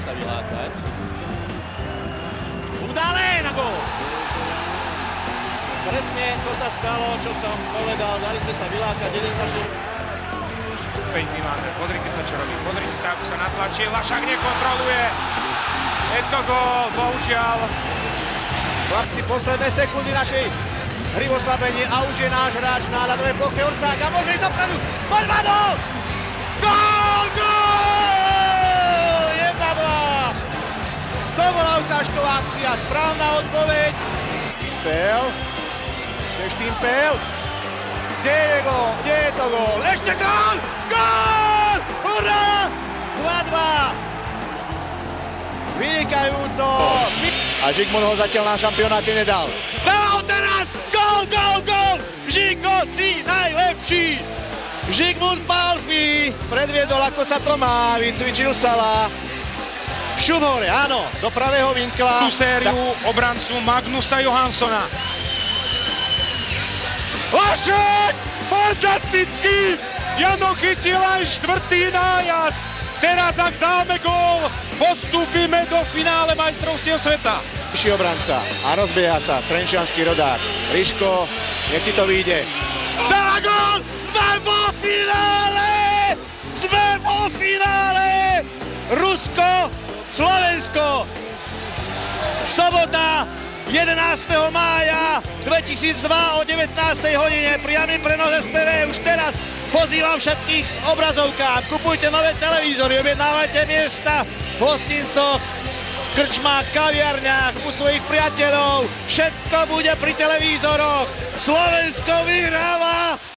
sa vylákať. Udalé na gól! Presne to sa stalo, čo som povedal, dali sme sa vylákať, jeden zažil. Opäť Milander, pozrite sa čo robí, pozrite sa ako sa natlačí, Lašák nekontroluje. Je to gól, bohužiaľ. Chlapci, posledné sekundy našej hry v oslabení a už je náš hráč na ľadovej ploche Orsák a môže ísť dopredu. Poďme! Gól! Gól! 1-2! To bola ukážková akcia, správna odpoveď. Pel. Štimpel. Kde je gól? Kde je to gól? Ešte gól! Gól! Hurá! 2-2. Vynikajúco. A Žigmund ho zatiaľ na šampionáte nedal. Dal teraz! Gól, gól, gól! Žigo, si najlepší! Žigmund Palfi predviedol, ako sa to má, vycvičil Salah. Šup hore, áno, do pravého vinkla. Tú sériu obrancu Magnusa Johanssona. Lašák! Fantastický! Jano chytil aj 4. nájazd. Teraz ak dáme gól, postúpime do finále majstrovstiev sveta. Vyšší obranca a rozbieha sa trenčiansky rodák. Ríško, nech ti to vyjde. Dá gól! Sme vo finále! Sme vo finále! Rusko, Slovensko. Sobota 11. mája 2002 o 19. hodine priamy prenos STV. Už teraz pozývam všetkých obrazovkám. Kupujte nové televízory, objednávajte miesta v hostincoch, krčmách, kaviarniach, u svojich priateľov. Všetko bude pri televízoroch. Slovensko vyhráva!